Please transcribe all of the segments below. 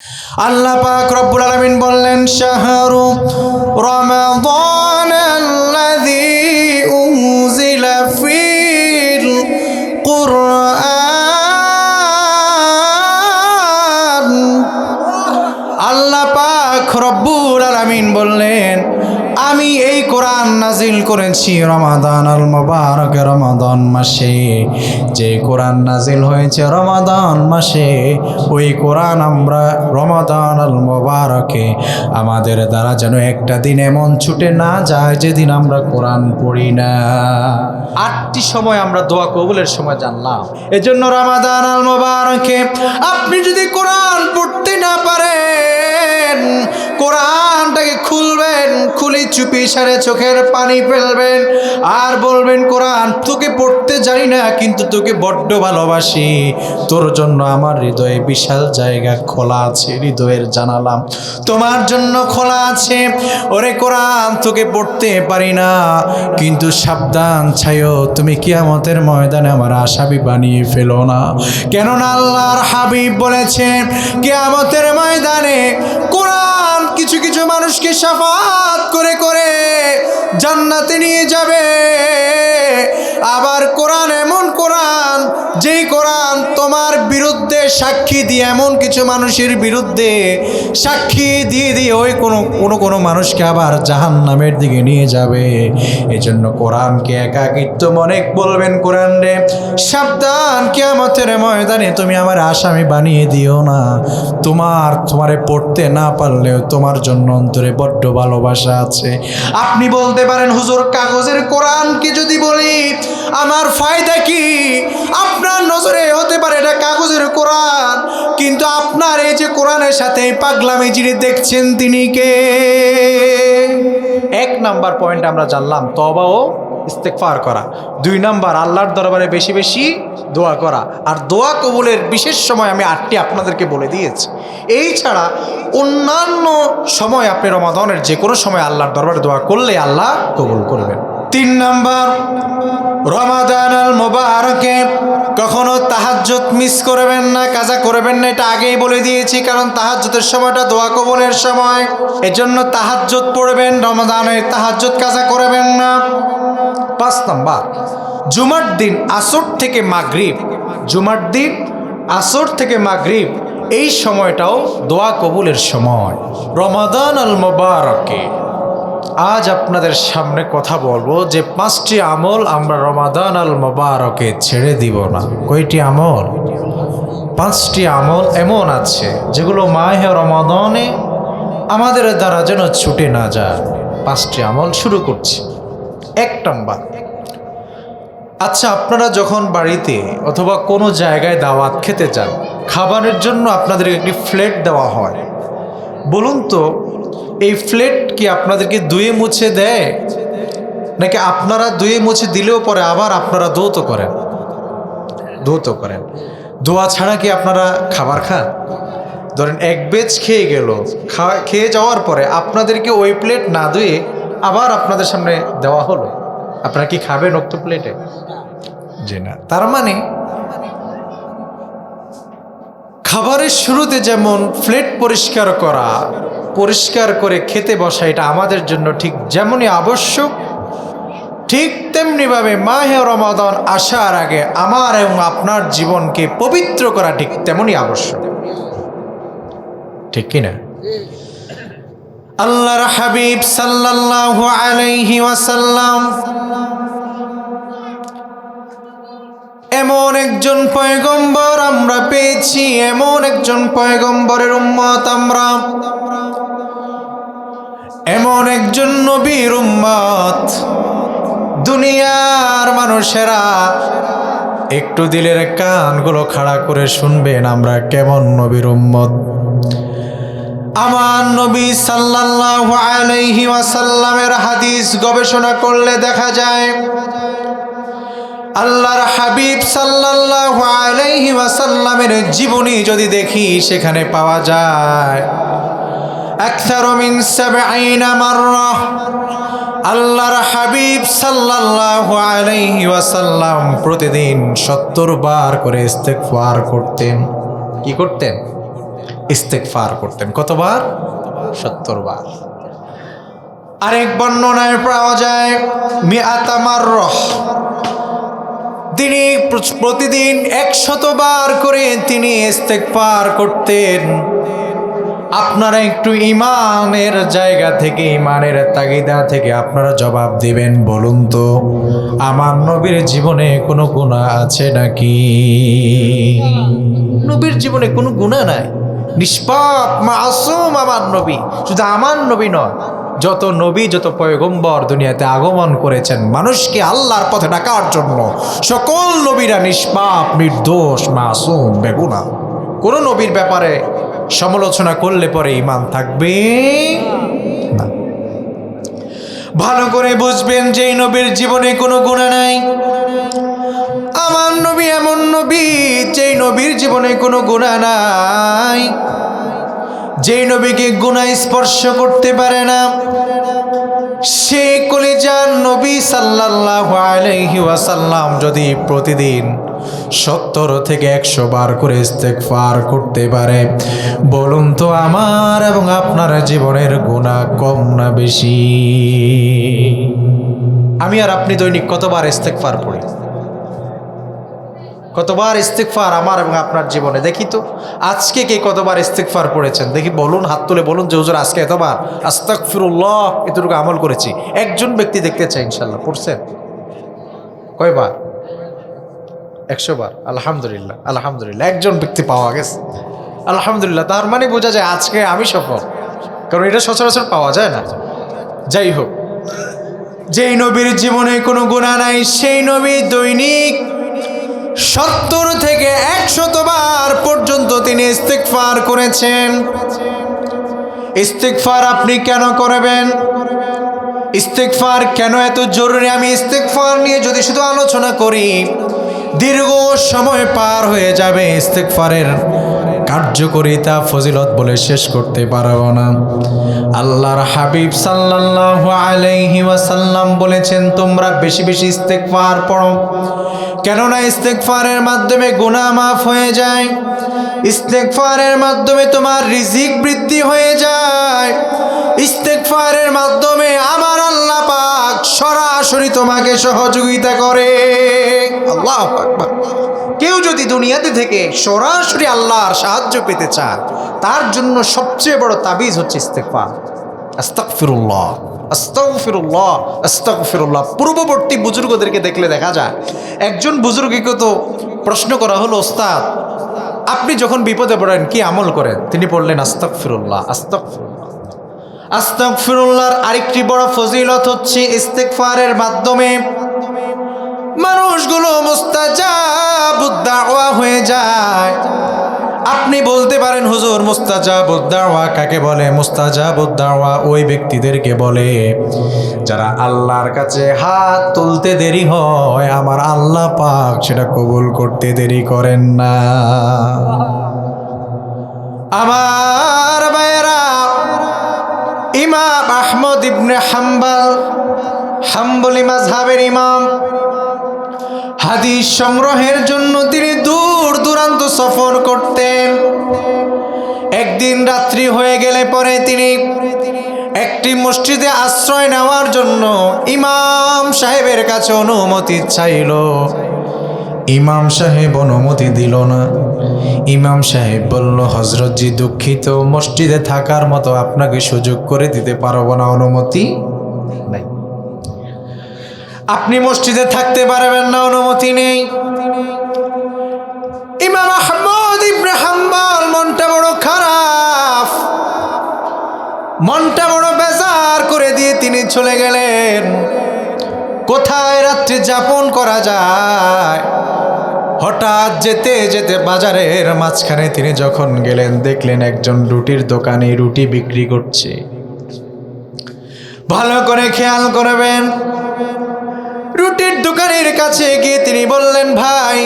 আল্লাহ পাক রব্বুল আলামিন বললেন, শাহরু রমাদানাল্লাযী উনজিলা ফীল কুরআন। আল্লাহ পাক রব্বুল আলামিন বললেন, আমি এই কোরআন নাজিল করেছি রমাদান আল মুবারক, রমাদান মাসে। যে কোরআন নাজিল হয়েছে রমাদান মাসে, ওই কোরআন আমরা রমাদান আল মুবারকে আমাদের দ্বারা যেন একটা দিন এমন ছুটে না যায় যেদিন আমরা কোরআন পড়ি না। 8টি সময় আমরা দোয়া কবুলের সময় জানলাম। এজন্য রমাদান আল মুবারকে আপনি যদি কোরআন পড়তে না পারেন, কোরআনটাকে খুলবেন, খুলে চুপি সারে চোখের পানি ফেলবেন আর বলবেন, কোরআন তোকে পড়তে জানি না কিন্তু তোকে বড্ড ভালোবাসি, তোর জন্য আমার হৃদয়ে বিশাল জায়গা খোলা আছে, হৃদয়ের জানালাম তোমার জন্য খোলা আছে। ওরে কোরআন তোকে পড়তে পারি না কিন্তু সাবধান ছাইও, তুমি কিয়ামতের ময়দানে আমার আসামি বানিয়ে ফেলো না। কেননা আল্লাহর হাবিব বলেছেন, কিয়ামতের ময়দানে কোরআন কিছু কিছু মানুষকে শাফাআত করে করে জান্নাতে নিয়ে যাবে। আবার কোরআন এমন কোরআন, যেই কোরআন তোমার বিরুদ্ধে সাক্ষী দিয়ে, এমন কিছু মানুষের বিরুদ্ধে সাক্ষী দিয়ে দিয়ে ওই কোনো মানুষকে আবার জাহান্নামের দিকে নিয়ে যাবে। এজন্য কোরআনকে একাকিত্ব মনে বলবেন, কোরআন রে সাবধান, কিয়ামতের ময়দানে তুমি আমার আসামি বানিয়ে দিও না। তোমারে পড়তে না পারলেও তোমার জন্য অন্তরে বড্ড ভালোবাসা আছে। আপনি বলতে পারেন, হুজুর কাগজের কোরআনকে যদি বলি আমার ফায়দা কি? আপনার নজরে হতে পারে এটা কাগজের কোরআন, কিন্তু আপনার এই যে কোরআনের সাথে পাগলামি যিনি দেখছেন তিনি কে? 1 নাম্বার পয়েন্ট আমরা জানলাম তওবা ও ইস্তেগফার করা। 2 নাম্বার আল্লাহর দরবারে বেশি বেশি দোয়া করা। আর দোয়া কবুলের বিশেষ সময় আমি 8টি আপনাদেরকে বলে দিয়েছি। এই ছাড়া অন্যান্য সময় আপনি রমাদানের যে কোনো সময় আল্লাহর দরবারে দোয়া করলে আল্লাহ কবুল করবেন। 3 নাম্বার, রমাদান আল মুবারকে কখনো তাহাজ্জুদ মিস করবেন না, কাজা করবেন না। এটা আগেই বলে দিয়েছি, কারণ তাহাজ্জুদের সময়টা দোয়া কবুলের সময়। এজন্য তাহাজ্জুদ পড়বেন, রমাদানে তাহাজ্জুদ কাজা করবেন না। 5 নাম্বার, জুমার দিন আসর থেকে মাগরিব, জুমার দিন আসর থেকে মাগরিব এই সময়টাও দোয়া কবুলের সময়। রমাদান আল মুবারকে আজ আপনাদের সামনে কথা বলবো যে 5টি আমল আমরা রমাদান আল মুবারকে ছেড়ে দিব না। কয়টি আমল? 5টি আমল এমন আছে যেগুলো মাহে রমাদানে আমাদের দ্বারা যেন ছুটে না যায়। 5টি আমল শুরু করছি। 1 নাম্বার, আচ্ছা আপনারা যখন বাড়িতে অথবা কোনো জায়গায় দাওয়াত খেতে যান, খাবারের জন্য আপনাদের একটি প্লেট দেওয়া হয়। বলুন তো, এই প্লেট কি আপনাদেরকে ধুয়ে মুছে দেয়, নাকি আপনারা ধুয়ে মুছে দিলেও পরে আবার আপনারা ধৌত করেন? ধোয়া ছাড়া কি আপনারা খাবার খান? ধরেন 1 বেচ খেয়ে গেল, খেয়ে যাওয়ার পরে আপনাদেরকে ওই প্লেট না ধুয়ে আবার আপনাদের সামনে দেওয়া হলো, আপনারা কি খাবেন উক্ত প্লেটে? জি না। তার মানে খাবারের শুরুতে যেমন প্লেট পরিষ্কার করা, পরিষ্কার করে খেতে বসা, এটা আমাদের জন্য ঠিক যেমনই আবশ্যক, ঠিক তেমনিভাবে মাহে রমাদান আসার আগে আমার এবং আপনার জীবনকে পবিত্র করা ঠিক তেমনই আবশ্যক। ঠিক কিনা? আল্লাহর হাবিব সাল্লাল্লাহু আলাইহি ওয়াসাল্লাম এমন একজন পয়গম্বর আমরা পেয়েছি, এমন একজন পয়গম্বরের উম্মত আমরা, এমন একজন নবীর উম্মত। দুনিয়ার মানুষেরা একটু দিলের কানগুলো খাড়া করে শুনবেন আমরা কেমন নবীর উম্মত। আমার নবী সাল্লাল্লাহু আলাইহি ওয়াসাল্লামের হাদিস গবেষণা করলে দেখা যায়, আল্লাহর হাবিব সাল্লাল্লাহু আলাইহি ওয়াসাল্লামের জীবনী যদি দেখি, সেখানে পাওয়া যায় আকসারু মিন 70 মাররা আল্লাহর হাবিব সাল্লাল্লাহু আলাইহি ওয়াসাল্লাম প্রতিদিন 70 বার করে ইস্তেগফার করতেন। কি করতেন? ইস্তেগফার করতেন। কতবার? 70 বার। আরেক বর্ণনায় পাওয়া যায় মিআতা মাররাহ, তিনি প্রতিদিন 100 বার করে তিনি ইস্তেগফার করতেন। আপনারা একটু ইমানের জায়গা থেকে, ইমানের তাগিদা থেকে আপনারা জবাব দিবেন, বলুন তো আমার নবীর জীবনে কোনো গুনাহ আছে নাকি? নবীর জীবনে কোনো গুনাহ নাই, নিষ্পাপ মাসুম আমার নবী। শুধু আমার নবী নয়, যত নবী যত পয়গম্বর দুনিয়াতে আগমন করেছেন মানুষকে আল্লাহর পথে ডাকার জন্য, সকল নবীরা নিষ্পাপ, নির্দোষ, মাসুম, বেগুনাহ। কোন নবীর ব্যাপারে সমালোচনা করলে পরে ঈমান থাকবে না। ভালো করে বুঝবেন যে এই নবীর জীবনে কোনো গুনাহ নাই। আমার নবী এমন নবী যেই নবীর জীবনে কোনো গুনাহ নাই, যেই নবীকে গুনাহ স্পর্শ করতে পারে না, সে কলিজার নবী সাল্লাল্লাহু আলাইহি ওয়াসাল্লাম যদি প্রতিদিন 70 থেকে 100 বার করে ইস্তেগফার করতে পারে, বলুন তো আমার এবং আপনার জীবনের গুনাহ কম না বেশি? আমি আর আপনি দৈনিক কতবার ইস্তেগফার পড়ি? কতবার ইস্তেগফার আমার এবং আপনার জীবনে? দেখি তো আজকে কে কতবার ইস্তেগফার পড়েছেন দেখি, বলুন, হাত তুলে বলুন যে হুজুর আজকে এতবার আস্তাগফিরুল্লাহ এতটুকু আমল করেছি। একজন ব্যক্তি দেখতে চাই ইনশাল্লাহ। পড়ছেন? কয়বার? 100 বার। আলহামদুলিল্লাহ, আলহামদুলিল্লাহ, একজন ব্যক্তি পাওয়া গেছে, আলহামদুলিল্লাহ। তার মানে বোঝা যায় আজকে আমি সফল, কারণ এটা সচরাচর পাওয়া যায় না। যাই হোক, যেই নবীর জীবনে কোনো গুনাহ নাই সেই নবী দৈনিক 70 থেকে 100 বার পর্যন্ত তিনি ইস্তেগফার করেছেন। ইস্তেগফার আপনি কেন করবেন? ইস্তেগফার কেন এত জরুরি? আমি ইস্তেগফার নিয়ে যদি শুধু আলোচনা করি দীর্ঘ সময় পার হয়ে যাবে। ইস্তেগফারের কার্যকারিতা, ফজিলত বলে শেষ করতে পারবো না। আল্লাহর হাবিব সাল্লাল্লাহু আলাইহি ওয়াসাল্লাম বলেছেন, তোমরা বেশি বেশি ইস্তেগফার পড়ো, কেননা ইস্তেগফারের মাধ্যমে গুনাহ মাফ হয়ে যায়, ইস্তেগফারের মাধ্যমে তোমার রিজিক বৃদ্ধি হয়ে যায়, ইস্তেগফারের মাধ্যমে আমার আল্লাহ পাক সরাসরি তোমাকে সহযোগিতা করে। আল্লাহু আকবার। কেউ যদি দুনিয়াতে থেকে সরাসরি আল্লাহর সাহায্য পেতে চায়, তার জন্য সবচেয়ে বড় তাবিজ হচ্ছে ইস্তেগফার। আস্তাগফিরুল্লাহ, আস্তাগফিরুল্লাহ, আস্তাগফিরুল্লাহ। পূর্ববর্তী বুজুর্গদেরকে দেখলে দেখা যায়, একজন বুজুর্গকে তো প্রশ্ন করা হলো, ওস্তাদ আপনি যখন বিপদে পড়েন কি আমল করেন? তিনি বললেন আস্তাগফিরুল্লাহ, আস্তাগফিরুল্লাহ। আস্তাগফিরুল্লাহর আরেকটি বড় ফজিলত হচ্ছে ইস্তেগফারের মাধ্যমে মানুষগুলো মুস্তাজাবুদ দাওয়া হয়ে যায়। আপনি বলতে পারেন, হুজুর মুস্তাজাবুদ দাওয়া কাকে বলে? মুস্তাজাবুদ দাওয়া ওই ব্যক্তিদেরকে বলে যারা আল্লাহর কাছে হাত তুলতে দেরি হয়, আমার আল্লাহ পাক সেটা কবুল করতে দেরি করেন না। আমার ভাইয়েরা, ইমাম আহমদ ইবনে হাম্বল, হাম্বলি মাযহাবের ইমাম, হাদিস সংগ্রহের জন্য তিনি দূর দূরান্ত সফর করতেন। একদিন রাত্রি হয়ে গেলে পরে তিনি একটি মসজিদে আশ্রয় নেওয়ার জন্য ইমাম সাহেবের কাছে অনুমতি চাইল। ইমাম সাহেব অনুমতি দিল না। ইমাম সাহেব বলল, হযরত জি দুঃখিত, মসজিদে থাকার মতো আপনাকে সুযোগ করে দিতে পারবো না, অনুমতি নাই। আপনি মসজিদে থাকতে পারবেন না, অনুমতি নেই। ইমাম আহমদ ইবনে হাম্বল মনটা বড় খারাপ, মনটা বড় বেজার করে দিয়ে তিনি চলে গেলেন। কোথায় রাত্রি যাপন করা যায়? হঠাৎ যেতে যেতে বাজারের মাঝখানে তিনি যখন গেলেন, দেখলেন একজন রুটির দোকানে রুটি বিক্রি করছে। ভালো করে খেয়াল করবেন, রুটির দোকানের কাছে গিয়ে তিনি বললেন, ভাই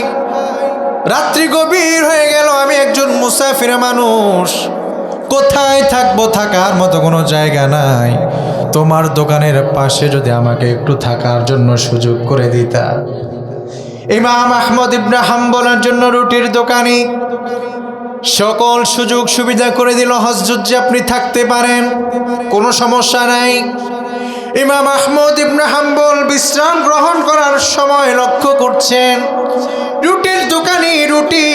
রাত্রি গভীর হয়ে গেল, আমি একজন মুসাফির মানুষ, কোথায় থাকবো? থাকার মতো কোনো জায়গা নাই, তোমার দোকানের পাশে যদি আমাকে একটু থাকার জন্য সুযোগ করে দিতা। ইমাম আহমদ ইবনে হাম্বলের জন্য রুটির দোকানি সকল সুযোগ সুবিধা করে দিল হযরত যে আপনি থাকতে পারেন, কোনো সমস্যা নাই। ইমাম আহমদ ইবনে হাম্বল বিশ্রাম গ্রহণ করার সময় লক্ষ্য করছেন রুটির দোকানি রুটি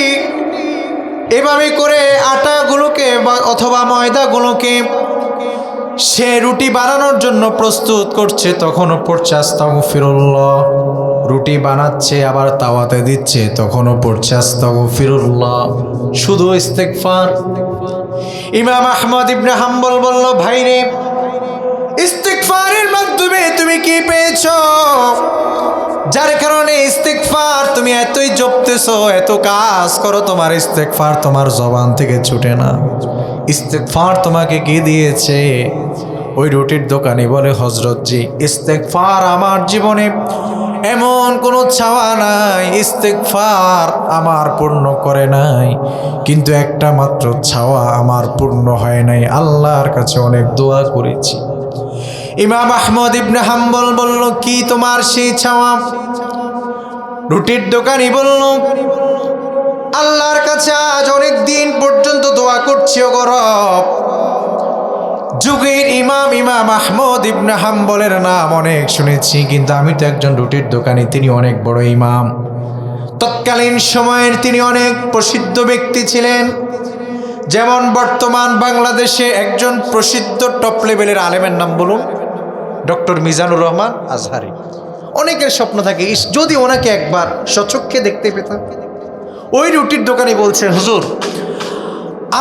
এভাবে করে আটাগুলোকে অথবা ময়দাগুলোকে সে রুটি বানানোর জন্য প্রস্তুত করছে, তখনও পড়ছে আস্তাগফিরুল্লাহ। রুটি বানাচ্ছে আবার তাওয়াতে দিচ্ছে, তখনও পড়ছে আস্তাগফিরুল্লাহ, শুধু ইস্তেগফার। ইমাম আহমদ ইবনে হাম্বল বলল, ভাই রে, ইস্তেগফারের মাধ্যমে তুমি কি পেয়েছো, যার কারণে ইস্তেগফার তুমি এতই জপতেছো, এত কাজ করো, তোমার ইস্তেগফার তোমার জবান থেকে ছুটে না? ইস্তেগফার তোমাকে কি দিয়েছে? ওই রুটির দোকানি বলে, হযরত জি, ইস্তেগফার আমার জীবনে এমন কোনো চাওয়া নাই, ইস্তেগফার আমার পূর্ণ করে নাই, কিন্তু একটা মাত্র চাওয়া আমার পূর্ণ হয় নাই, আল্লাহর কাছে অনেক দোয়া করেছি। ইমাম আহমদ ইবনে হাম্বল বলল, কি তোমার সেই চাওয়া? রুটির দোকানি বলল, আল্লাহর কাছে আজ অনেক দিন পর্যন্ত দোয়া করছি ও রব, যুগের ইমাম ইমাম আহমদ ইবনে হাম্বলের নাম অনেক শুনেছি, কিন্তু আমি তো একজন রুটির দোকানি, তিনি অনেক বড় ইমাম, তৎকালীন সময়ের তিনি অনেক প্রসিদ্ধ ব্যক্তি ছিলেন। যেমন বর্তমান বাংলাদেশে একজন প্রসিদ্ধ টপ লেভেলের আলেমের নাম বলুন, ডক্টর মিজানুর রহমান আজহারি। অনেকের স্বপ্ন থাকে, যদি ওনাকে একবার সচক্ষে দেখতে পেতাম। ওই রুটির দোকানে বলছেন, হুজুর,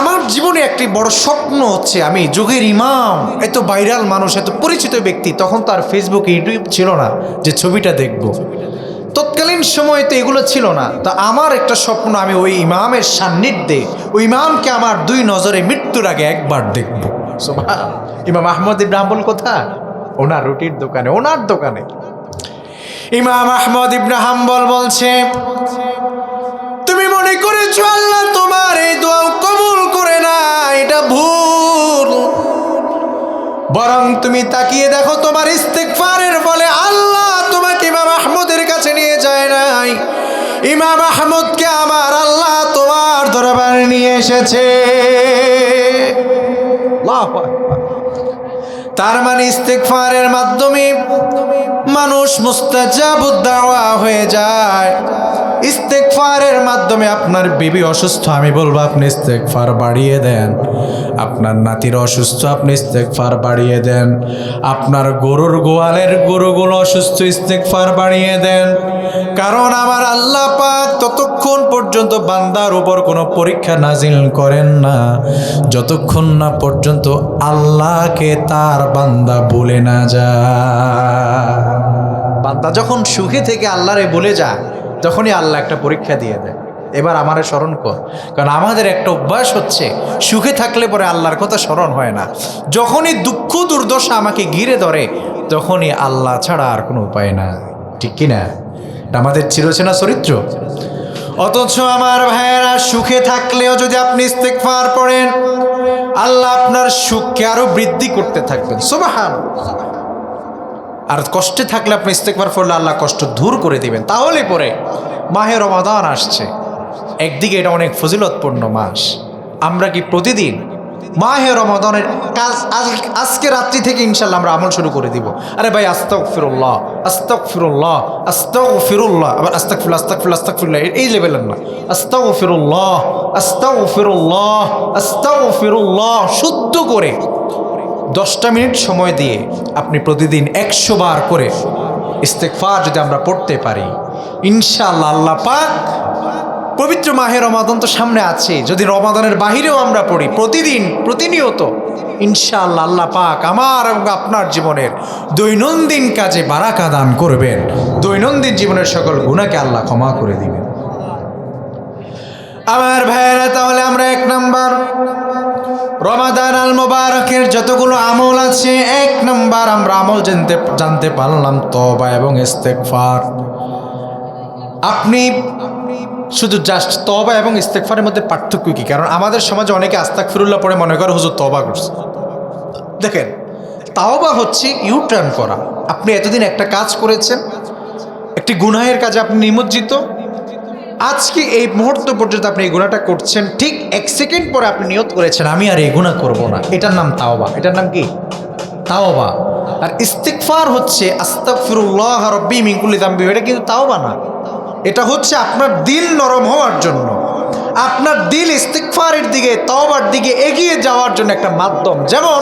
আমার জীবনে একটি বড় স্বপ্ন হচ্ছে আমি যুগের ইমাম, এত ভাইরাল মানুষ, এত পরিচিত ব্যক্তি, তখন তার ফেসবুক ইউটিউব ছিল না যে ছবিটা দেখব, তৎকালীন সময়ে তো এগুলো ছিল না। তো আমার একটা স্বপ্ন, আমি ওই ইমামের সান্নিধ্যে, ওই ইমামকে আমার দুই নজরে মৃত্যুর আগে একবার দেখব। ইমাম আহমদ ইবনে হাম্বল কোথায়? ওনার রুটির দোকানে, ওনার দোকানে। ইমাম আহমদ ইবনে হাম্বল বলছে, তুমি মনে করেছো আল্লাহ তোমার এই দোয়া কবুল করে না, এটা ভুল। বরং তুমি তাকিয়ে দেখো, তোমার ইস্তেগফারের ফলে আল্লাহ তোমাকে ইমাম আহমদের কাছে নিয়ে যায় নাই, ইমাম আহমদকে আমার আল্লাহ তোমার দরবারে নিয়ে এসেছে। তার মানে ইস্তেগফারের মাধ্যমে মানুষ মুস্তাজাবুদ দাওয়া হয়ে যায়। ইস্তেগফারের মাধ্যমে আপনার বিবি অসুস্থ, আমি বলবো আপনি ইস্তেগফার বাড়িয়ে দেন। আপনার নাতির অসুস্থ, আপনি ইস্তেগফার বাড়িয়ে দেন। আপনার গরুর গোয়ালের গরুগুলো অসুস্থ, ইস্তেগফার বাড়িয়ে দেন। কারণ আমার আল্লাহ পাক ততক্ষণ পর্যন্ত বান্দার উপর কোনো পরীক্ষা নাজিল করেন না যতক্ষণ না পর্যন্ত আল্লাহকে তার বান্দা ভুলে না যায়। বান্দা যখন সুখে থেকে আল্লাহরে ভুলে যায়, তখনই আল্লাহ একটা পরীক্ষা দিয়ে দেয়, এবার আমারে স্মরণ কর। কারণ আমাদের একটা অভ্যাস হচ্ছে, সুখে থাকলে পরে আল্লাহর কথা স্মরণ হয় না, যখনই দুঃখ দুর্দশা আমাকে ঘিরে ধরে তখনই আল্লাহ ছাড়া আর কোনো উপায় না, ঠিক কিনা? এটা আমাদের চিরচেনা চরিত্র। অথচ আমার ভাইয়েরা, সুখে থাকলেও যদি আপনি ইস্তেগফার পড়েন, আল্লাহ আপনার সুখকে আরো বৃদ্ধি করতে থাকবেন, সুবহানাল্লাহ। আর কষ্টে থাকলে আপনি ইস্তেগফার পড়লে আল্লাহ কষ্ট দূর করে দিবেন। তাহলে পরে মাহে রমাদান আসছে, একদিকে এটা অনেক ফজিলতপূর্ণ মাস, আমরা কি প্রতিদিন মাহে রমাদানের কাজ আজকে রাত্রি থেকে ইনশাল্লাহ আমরা আমল শুরু করে দিব? আরে ভাই, আস্তাগফিরুল্লাহ আস্তাগফিরুল্লাহ আস্তাগফিরুল্লাহ, আবার আস্তাগফিরুল্লাহ আস্তাগফিরুল্লাহ আস্তাগফিরুল্লাহ, এই লেভেলের না, আস্তাগফিরুল্লাহ আস্তাগফিরুল্লাহ আস্তাগফিরুল্লাহ, শুদ্ধ করে 10টা মিনিট সময় দিয়ে আপনি প্রতিদিন 100 বার করে ইস্তেগফার যদি আমরা পড়তে পারি, ইনশাআল্লাহ আল্লাহ পাক পবিত্র মাহে রমাদান তো সামনে আছে, যদি রমাদানের বাহিরেও আমরা পড়ি প্রতিদিন প্রতিনিয়ত, ইনশাআল্লাহ আল্লাহ পাক আমার এবং আপনার জীবনের দৈনন্দিন কাজে বারাকা দান করবেন, দৈনন্দিন জীবনের সকল গুনাহকে আল্লাহ ক্ষমা করে দিবেন। আমার ভাইয়েরা, তাহলে আমরা 1 নাম্বার রমাদান আল মোবারকের যতগুলো আমল আছে, 1 নাম্বার আমরা আমল জানতে পারলাম তওবা এবং ইস্তেগফার। আপনি শুধু জাস্ট তওবা এবং ইস্তেগফারের মধ্যে পার্থক্য কি? কারণ আমাদের সমাজে অনেকে আস্তাগফিরুল্লাহ পড়ে মনে করে হুজুর তওবা করছে। দেখেন, তওবা হচ্ছে ইউটার্ন করা। আপনি এতদিন একটা কাজ করেছেন, একটি গুনাহের কাজে আপনি নিমজ্জিত, আজকে এই মুহূর্ত পর্যন্ত আপনি এই গুনাহটা করছেন, ঠিক 1 সেকেন্ড পরে আপনি নিয়ত করেছেন আমি আর এই গুনাহ করব না, এটার নাম তাওবা। এটার নাম কি? তাওবা। আর ইস্তিগফার হচ্ছে আস্তাগফিরুল্লাহ রাব্বি মিন কুল্লি যামবি, এটা কিন্তু তাওবা না। এটা হচ্ছে আপনার দিল নরম হওয়ার জন্য, আপনার দিল ইস্তিগফারের দিকে, তাওবার দিকে এগিয়ে যাওয়ার জন্য একটা মাধ্যম। যেমন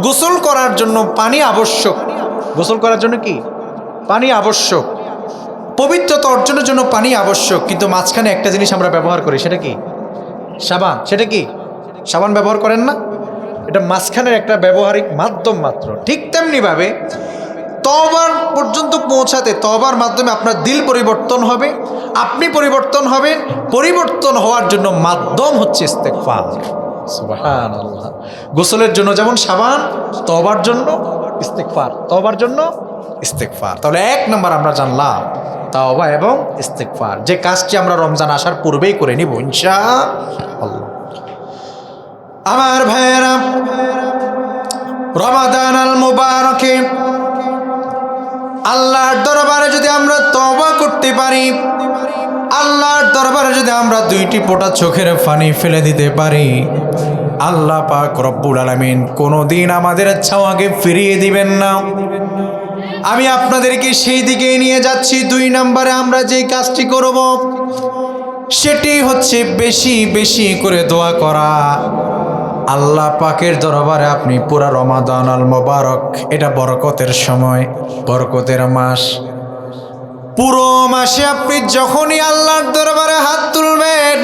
গোসল করার জন্য পানি আবশ্যক, গোসল করার জন্য কি পানি আবশ্যক, পবিত্রতা অর্জনের জন্য পানি আবশ্যক, কিন্তু মাঝখানে একটা জিনিস আমরা ব্যবহার করি, সেটা কি? সাবান। সেটা কি? সাবান ব্যবহার করেন না? এটা মাঝখানের একটা ব্যবহারিক মাধ্যম মাত্র। ঠিক তেমনিভাবে তওবার পর্যন্ত পৌঁছাতে, তওবার মাধ্যমে আপনার দিল পরিবর্তন হবে, আপনি পরিবর্তন হবেন। পরিবর্তন হওয়ার জন্য মাধ্যম হচ্ছে ইস্তেগফার। সুবহানাল্লাহ। গোসলের জন্য যেমন সাবান, তওবার জন্য ইস্তেগফার, তওবার জন্য ইস্তেগফার। তাহলে 1 নম্বর আমরা জানলাম তাওবা এবং ইস্তেগফার, যে কাজটি আমরা রমজান আসার পূর্বেই করে নিব ইনশাআল্লাহ। আমার ভাইয়েরা, রমাদান আল মুবারকে আল্লাহর দরবারে যদি আমরা তওবা করতে পারি, আল্লাহর দরবারে যদি আমরা 2টি ফোঁটা চোখের পানি ফেলে দিতে পারি, আল্লাহ পাক রব্বুল আলামিন কোনোদিন আমাদের চাওয়াকে ফিরিয়ে দিবেন না। আমি আপনাদেরকে সেই দিকে নিয়ে যাচ্ছি। 2 নম্বরে আমরা যে কাজটি করব সেটি হচ্ছে বেশি বেশি করে দোয়া করা। আল্লাহ পাকের দরবারে আপনি পুরা রমাদান আল মুবারক, এটা বরকতের সময়, বরকতের মাস, পুরো মাসে আপনি যখনই আল্লাহর দরবারে হাত তুলবেন,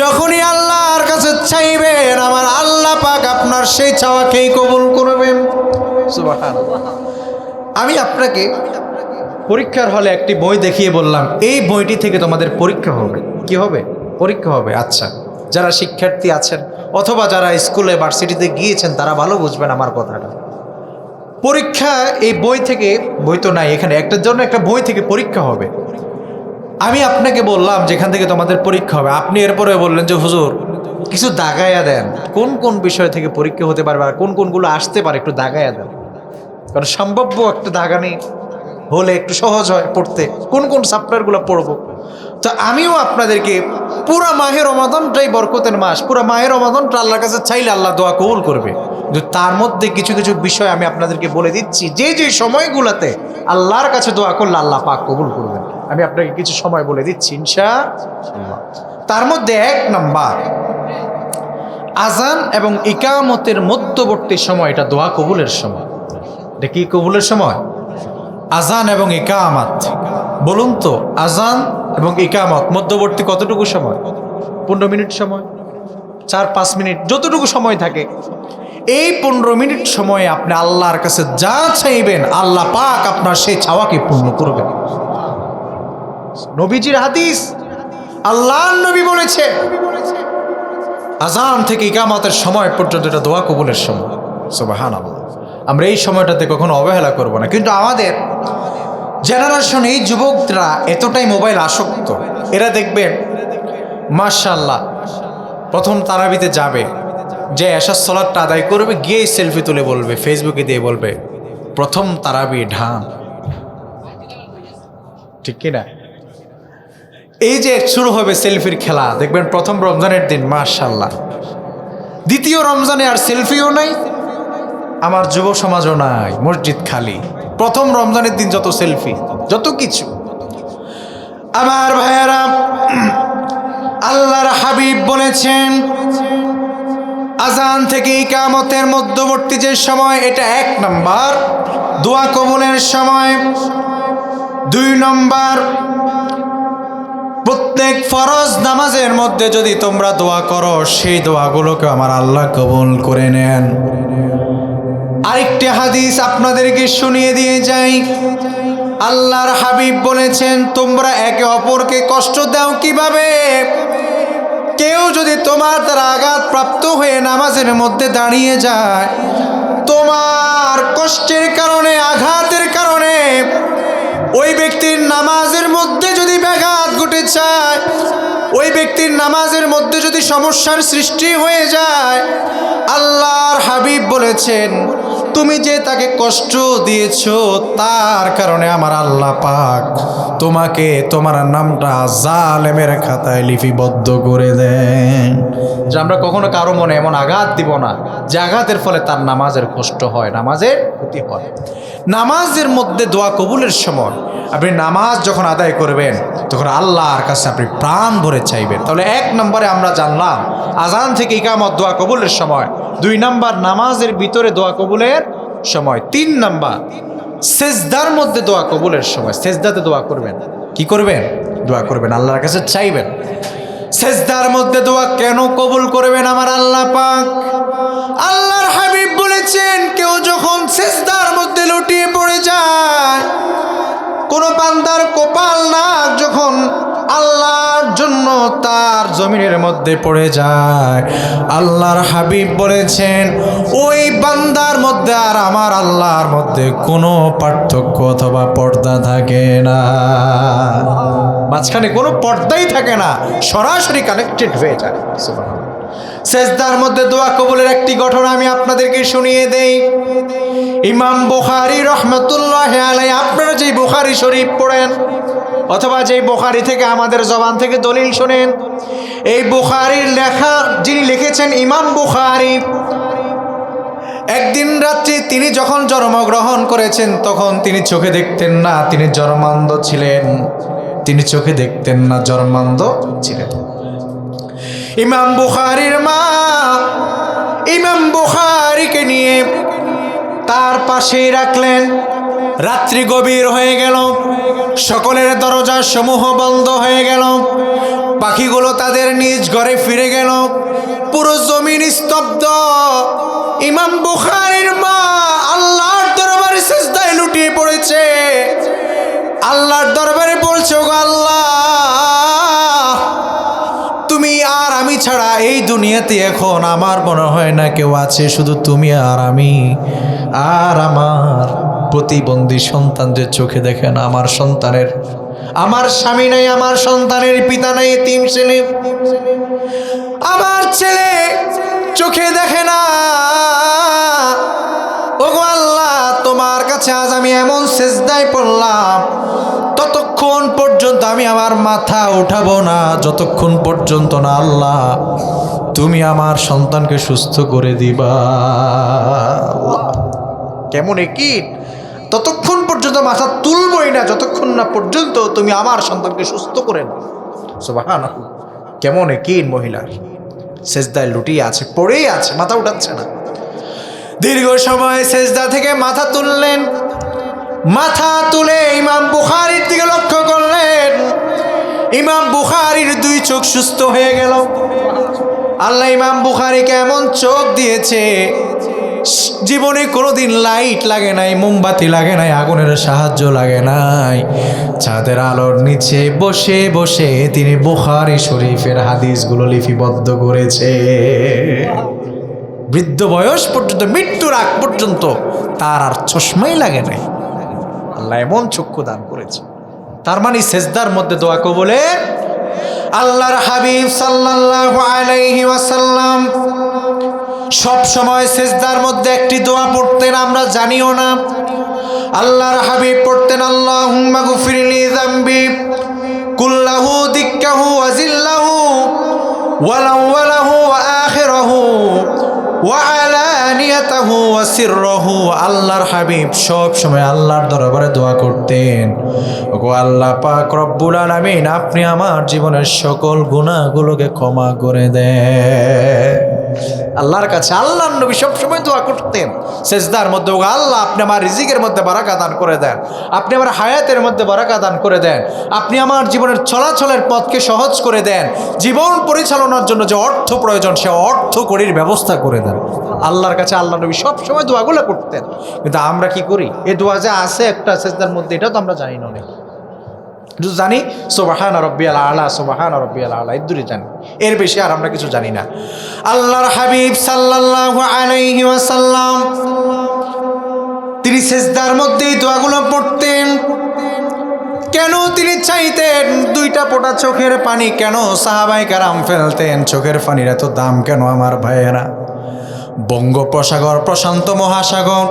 যখনই আল্লাহর কাছে চাইবেন, আমার আল্লাহ পাক আপনার সেই চাওয়াকেই কবুল করবেন। সুবহানাল্লাহ। আমি আপনাকে পরীক্ষার হলে একটি বই দেখিয়ে বললাম, এই বইটি থেকে তোমাদের পরীক্ষা হবে। কি হবে? পরীক্ষা হবে। আচ্ছা, যারা শিক্ষার্থী আছেন অথবা যারা স্কুলে ভার্সিটিতে গিয়েছেন তারা ভালো বুঝবেন আমার কথাটা। পরীক্ষা এই বই থেকে, বই তো নাই এখানে, একটার জন্য একটা বই থেকে পরীক্ষা হবে। আমি আপনাকে বললাম যেখান থেকে তোমাদের পরীক্ষা হবে, আপনি এরপরে বললেন যে হুজুর কিছু দাগাইয়া দেন, কোন কোন বিষয় থেকে পরীক্ষা হতে পারবে আর কোন কোনগুলো আসতে পারে একটু দাগাইয়া দেন, কারণ সম্ভাব্য একটা দাগানি হলে একটু সহজ হয় পড়তে, কোন কোন চ্যাপ্টারগুলো পড়বো। তো আমিও আপনাদেরকে পুরা মাহে রমাদানটাই বরকতের মাস, পুরা মাহে রমাদানটা আল্লাহর কাছে চাইলে আল্লাহ দোয়া কবুল করবে, কিন্তু তার মধ্যে কিছু কিছু বিষয় আমি আপনাদেরকে বলে দিচ্ছি, যে যে সময়গুলোতে আল্লাহর কাছে দোয়া করলে আল্লাহ পাক কবুল করবেন। আমি আপনাকে কিছু সময় বলে দিচ্ছি ইনশাআল্লাহ। তার মধ্যে 1 নম্বর, আজান এবং ইকামতের মধ্যবর্তী সময়, এটা দোয়া কবুলের সময়। এটা কি কবুলের সময়? আজান এবং ইকামত। বলুন তো, আজান এবং ইকামত মধ্যবর্তী কতটুকু সময়? 15 মিনিট সময়, 4-5 মিনিট, যতটুকু সময় থাকে। এই 15 মিনিট সময়ে আপনি আল্লাহর কাছে যা চাইবেন আল্লাহ পাক আপনার সেই চাওয়াকে পূর্ণ করবেন। নবীজির হাদিস, আল্লাহর নবী বলেছে আজান থেকে ইকামতের সময় পর্যন্ত এটা দোয়া কবুলের সময়। সুবহানাল্লাহ। আমরা এই সময়টাতে কখনো অবহেলা করব না। কিন্তু আমাদের জেনারেশন, এই যুবকরা এতটাই মোবাইল আসক্ত, এরা দেখবেন মাশাআল্লাহ প্রথম তারাবিতে যাবে, যে এশার সালাতটা আদায় করবে, গিয়ে সেলফি তুলে বলবে, ফেসবুকে দিয়ে বলবে প্রথম তারাবি ঢাম। ঠিক কিনা? এই যে শুরু হবে সেলফির খেলা, দেখবেন প্রথম রমজানের দিন মাশাআল্লাহ, দ্বিতীয় রমজানে আর সেলফিও নাই, আমার যুব সমাজও নাই, মসজিদ খালি। প্রথম রমজানের দিন যত সেলফি, যত কিছু। আমার ভাইয়েরা, আল্লাহর হাবিব বলেছেন আজান থেকে ইকামতের মধ্যবর্তী যে সময়, এটা 1 নম্বর দোয়া কবুলের সময়। 2 নম্বর, প্রত্যেক ফরজ নামাজের মধ্যে যদি তোমরা দোয়া করো, সেই দোয়াগুলোকে আমার আল্লাহ কবুল করে নেন। আরেকটি হাদিস আপনাদেরকে শুনিয়ে দিয়ে যাই, আল্লাহর হাবিব বলেছেন তোমরা একে অপরকে কষ্ট দাও কিভাবে? কেউ যদি তোমার দ্বারা আঘাত প্রাপ্ত হয়ে নামাজের মধ্যে দাঁড়িয়ে যায়, তোমার কষ্টের কারণে, আঘাতের কারণে ওই ব্যক্তির নামাজের মধ্যে যদি ব্যাঘাত ঘটে যায়, ওই ব্যক্তির নামাজের মধ্যে যদি সমস্যার সৃষ্টি হয়ে যায়, আল্লাহর হাবিব বলেছেন তুমি যে তাকে কষ্ট দিয়েছো তার কারণে আমার আল্লাহ পাক তোমাকে তোমার নামটা জালেমের খাতায় লিপিবদ্ধ করে দেন। যে আমরা কখনো কারো মনে এমন আঘাত দিব না যে আঘাতের ফলে তার নামাজের কষ্ট হয়, নামাজের ক্ষতি হয়। নামাজের মধ্যে দোয়া কবুলের সময় আপনি নামাজ যখন আদায় করবেন তখন আল্লাহর কাছে আপনি প্রাণ ভরে চাইবেন। তাহলে 1 নম্বরে আমরা জানলাম আজান থেকে ইকামত দোয়া কবুলের সময়, 2 নম্বর নামাজের ভিতরে দোয়া কবুলের সময়, 3 নম্বর সেজদার মধ্যে দোয়া কবুলের সময়। সেজদাতে দোয়া করবেন, কি করবেন? দোয়া করবেন, আল্লাহর কাছে চাইবেন। সেজদার মধ্যে দোয়া কেন কবুল করবেন আমার আল্লাহ পাক? আল্লাহর হাবিব বলেছেন কেউ যখন সেজদার মধ্যে লুটিয়ে পড়ে যায়, কোন বান্দার কপাল নাক যখন আল্লাহর জন্য তার জমিনের মধ্যে পড়ে যায়, আল্লাহর হাবিব বলেছেন ওই বান্দার মধ্যে আর আমার আল্লাহর মধ্যে কোনো পার্থক্য অথবা পর্দা থাকে না, মাঝখানে কোনো পর্দাই থাকে না, সরাসরি কানেক্টেড হয়ে যায়। সেজদার মধ্যে দোয়া কবুলের একটি ঘটনা আমি আপনাদেরকে শুনিয়ে দেই। ইমাম বুখারী রাহমাতুল্লাহ আলাইহি, আপনারা যে বুখারী শরীফ পড়েন অথবা যে বুখারী থেকে আমাদের জবান থেকে দলিল শোনেন, এই বুখারীর লেখা যিনি লিখেছেন ইমাম বুখারী, একদিন রাত্রে তিনি যখন জন্মগ্রহণ করেছেন তখন তিনি চোখে দেখতেন না, তিনি জন্মান্ধ ছিলেন। তিনি চোখে দেখতেন না, জন্মান্ধ ছিলেন। ইমাম বুখারীর মা ইমাম বুখারীকে নিয়ে তার পাশেই রাখলেন। রাত্রি গভীর হয়ে গেল, সকলের দরজা সমূহ বন্ধ হয়ে গেল, পাখিগুলো তাদের নিজ ঘরে ফিরে গেল, পুরো জমিন স্তব্ধ। ইমাম বুখারীর মা আল্লাহর দরবারে সিজদায় লুটিয়ে পড়েছে, আল্লাহর দরবারে বলছে ওগো আল্লাহ, তুমি আর আমি ছাড়া এই দুনিয়াতে এখন আমার মনে হয় না কেউ আছে, শুধু তুমি আর আমি। আর আমার প্রতিবন্ধী সন্তানদের চোখে দেখেন, আমার সন্তানের, আমার স্বামী নাই, আমার সন্তানের পিতা নাই, এতিম ছেলে, আমার ছেলে চোখে দেখে না। ওগো আল্লাহ, তোমার কাছে আজ আমি এমন সিজদায় পড়লাম, ততক্ষণ পর্যন্ত আমি আমার মাথা উঠাবো না যতক্ষণ পর্যন্ত না আল্লাহ তুমি আমার সন্তানকে সুস্থ করে দিবা। কেমন কি ততক্ষণ পর্যন্ত মাথা তুলবই না যতক্ষণ না পর্যন্ত তুমি আমার সন্তানকে সুস্থ করে নাও। সুবহানাল্লাহ, কেমন কি মহিলা সেজদায় লুটিয়ে আছে, পড়েই আছে, মাথা উঠাচ্ছে না। দীর্ঘ সময় সেজদা থেকে মাথা তুললেন, মাথা তুলে ইমাম বুখারীর দিকে লক্ষ্য করলেন। ইমাম বুখারীর 2 চোখ সুস্থ হয়ে গেল। আল্লাহ ইমাম বুখারীকে এমন চোখ দিয়েছে, জীবনে কোনোদিন লাইট লাগে নাই, মোমবাতি লাগে নাই, আগুনের সাহায্য লাগে নাই, ছাদের আলোর নিচে বসে বসে তিনি বুখারী শরীফের হাদিসগুলো লিপিবদ্ধ করেছে। বৃদ্ধ বয়স পর্যন্ত, মৃত্যুর আগ পর্যন্ত তার আর চশমাই লাগে নাই। আল্লাহ এমন চক্ষু দান করেছে। তার মানে সেজদার মধ্যে দোয়া কবুলে। আল্লাহর হাবিব সাল্লাল্লাহু আলাইহি ওয়াসাল্লাম সব সময় সেজদার মধ্যে একটি দোয়া পড়তেন, আমরা জানিও না। আল্লাহর হাবিব পড়তেন আল্লাহুম্মা গফিরলি যামবি কুল্লাহু দিক্কাহু ওয়া জিল্লাহু ওয়া আউওয়ালাহু ওয়া আখিরাহু ওয়া আলানিয়াতাহু ওয়া সিররাহু। আল্লাহর হাবিব সব সময় আল্লাহর দরবারে দোয়া করতেন, ওগো আল্লাহ পাক রব্বুল আলামিন, আপনি আমার জীবনের সকল গুনাহগুলোকে ক্ষমা করে দেন। আল্লাহর কাছে আল্লাহর নবী সব সময় দোয়া করতেন সেজদার মধ্যে, ওগো আল্লাহ, আপনি আমার রিজিকের মধ্যে বারাকা দান করে দেন, আপনি আমার হায়াতের মধ্যে বারাকা দান করে দেন, আপনি আমার জীবনের চলাচলের পথকে সহজ করে দেন, জীবন পরিচালনার জন্য যে অর্থ প্রয়োজন সে অর্থ কড়ির ব্যবস্থা করে দেন। আল্লাহর কাছে আল্লাহ নবী সব সময় দোয়াগুলো করতেন। কিন্তু আমরা কি করি? এই দোয়া যে আছে একটা সেজদার মধ্যে, এটাও তো আমরা জানি না। অনেক জানি সুবহানা রাব্বিয়াল আলা, সুবহানা রাব্বিয়াল আলা, এই দুটোই জানি, এর বেশি আর আমরা কিছু জানি না। আল্লাহর হাবিব সাল্লাল্লাহু আলাইহি ওয়াসাল্লাম তিনি সেজদার মধ্যেই দোয়াগুলো পড়তেন। কেন তিনি চাইতেন 2টা ফোঁটা চোখের পানি কেন সাহাবায়ে কেরাম ফেলতেন? চোখের পানির এত দাম কেন আমার ভাইয়েরা? বঙ্গোপসাগর, প্রশান্ত মহাসাগর,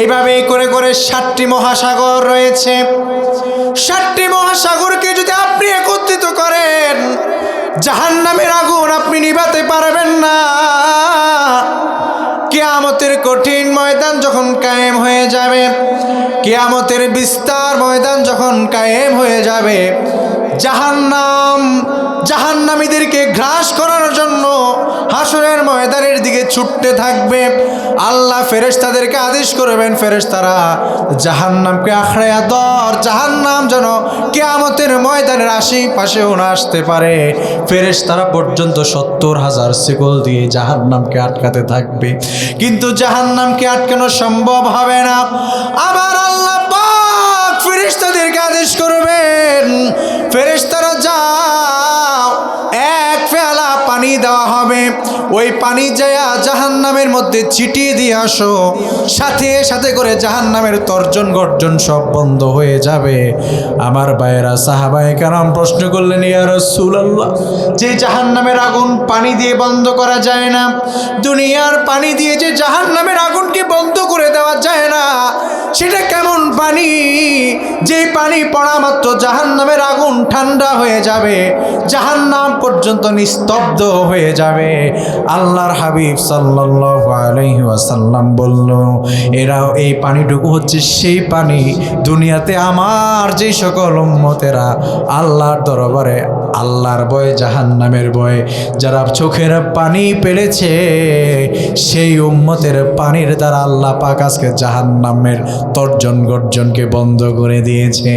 এইভাবে করে করে 7টি মহাসাগর রয়েছে। 7টি মহাসাগরকে যদি আপনি একত্রিত করেন, জাহান্নামের আগুন আপনি নিভাতে পারবেন না। কিয়ামতের কঠিন ময়দান যখন কায়েম হয়ে যাবে, কিয়ামতের বিস্তার ময়দান যখন কায়েম হয়ে যাবে, জাহান্নামীদেরকে গ্রাস করার জন্য হাসরের ময়দানের দিকে ছুটতে থাকবে। আল্লাহ ফেরেশতাদেরকে আদেশ করবেন, ফেরেশতারা জাহান্নামকে আখড়ায়া ধর, জাহান্নাম যেন কিয়ামতের ময়দানের আশেপাশেও না আসতে পারে। ফেরেশতারা পর্যন্ত 70,000 শিকল দিয়ে জাহান্নামকে আটকাতে থাকবে, কিন্তু জাহান্নামকে আটকানো সম্ভব হবে না। আবার আল্লাহ পাক ফেরেশতাদেরকে আদেশ করবেন, ফেরেশতারা যাও, এক পেয়ালা পানি দেওয়া হবে, ওই পানি যায়া জাহান্নামের মধ্যে ছিটিয়ে দিয়ে আসো। সাথে সাথে করে জাহান্নামের তর্জন গর্জন সব বন্ধ হয়ে যাবে। আমার ভাইয়েরা, সাহাবায়ে কেরাম প্রশ্ন করলেন, ইয়া রাসূলুল্লাহ, যে জাহান্নামের আগুন পানি দিয়ে বন্ধ করা যায় না, দুনিয়ার পানি দিয়ে যে জাহান্নামের আগুনকে বন্ধ করে দেওয়া যায় না, সেটা কেমন পানি? যে পানি পড়া মাত্র জাহান্নামের আগুন ঠান্ডা হয়ে যাবে, জাহান্নাম পর্যন্ত নিস্তব্ধ হয়ে যাবে। আল্লাহর হাবিব সাল্লাল্লাহু আলাইহি ওয়াসাল্লাম বলল, এরাও এই পানিটুকু হচ্ছে সেই পানি, দুনিয়াতে আমার যে সকল উম্মতেরা আল্লাহর দরবারে আল্লাহর ভয়ে, জাহান্নামের ভয়ে যারা চোখের পানি পেলেছে, সেই উম্মতের পানির দ্বারা আল্লাহ পাক আজকে জাহান্নামের তর্জন গর্জনকে বন্ধ করে দিয়েছে।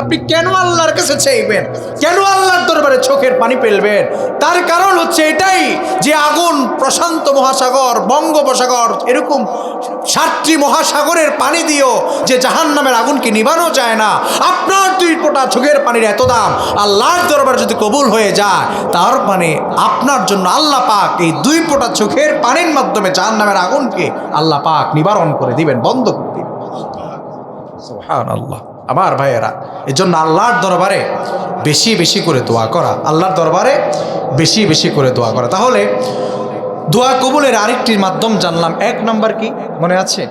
আপনি কেন আল্লাহর কাছে চাইবেন? কেন আল্লাহর দরবারে চোখের পানি ফেলবেন? তার কারণ হচ্ছে এটাই যে আগুন প্রশান্ত মহাসাগর, বঙ্গোপসাগর, এরকম 7টি মহাসাগরের পানি দিয়েও যে জাহান্নামের আগুনকে নিভানো যায় না। আপনার 2 ফোঁটা চোখের পানির এত দাম, আল্লাহর দরবারে যদি কবুল হয়ে যায়, তার মানে আপনার জন্য আল্লাহ পাক এই 2 ফোঁটা চোখের পানির মাধ্যমে জাহান্নামের আগুনকে আল্লাহ পাক নিবারণ করে দিবেন, বন্ধ করে দিবেন। সুবহানাল্লাহ। আমার ভাইয়েরা, এই জন্য আল্লাহর দরবারে বেশি বেশি করে দোয়া করা, আল্লাহর দরবারে বেশি বেশি করে দোয়া করা। তাহলে দোয়া কবুলের আরেকটি মাধ্যম জানলাম। 1 নাম্বার কি মনে আছে?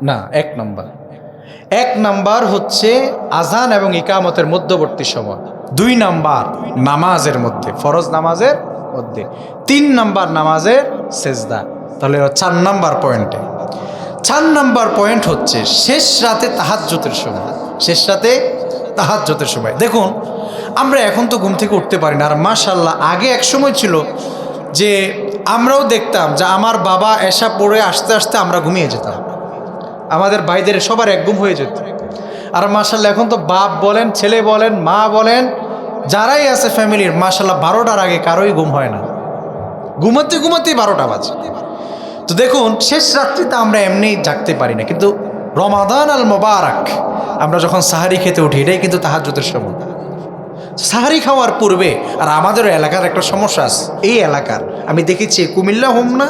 না, 1 নাম্বার হচ্ছে আজান এবং ইকামতের মধ্যবর্তী সময়। 2 নাম্বার নামাজের মধ্যে, ফরজ নামাজের মধ্যে। 3 নাম্বার নামাজের সেজদা। তাহলে 4 নাম্বার পয়েন্টে। 4 নাম্বার পয়েন্ট হচ্ছে শেষ রাতে তাহাজ্জুদের সময়। শেষ রাতে তাহাজ্জুদের সময়। দেখুন, আমরা এখন তো ঘুম থেকে উঠতে পারি না। আর মাশাআল্লাহ, আগে এক সময় ছিল যে আমরাও দেখতাম যে আমার বাবা এশা পড়ে আসতে আসতে আমরা ঘুমিয়ে যেতাম, আমাদের ভাইদের সবার এক ঘুম হয়ে যেত। আর মাশাআল্লাহ, এখন তো বাপ বলেন, ছেলে বলেন, মা বলেন, যারাই আছে ফ্যামিলির, মাশাআল্লাহ 12টার আগে কারোই ঘুম হয় না। ঘুমাতে ঘুমাতেই 12টা বাজে। তো দেখুন, শেষ রাত্রিতে আমরা এমনি জাগতে পারি না, কিন্তু রমাদান আল মোবারক আমরা যখন সাহারি খেতে উঠি, এটাই কিন্তু তাহাজ্জুদের সময়। সাহারি খাওয়ার পূর্বে, আর আমাদের এলাকার একটা সমস্যা আছে, এই এলাকার আমি দেখেছি, কুমিল্লা হোম না,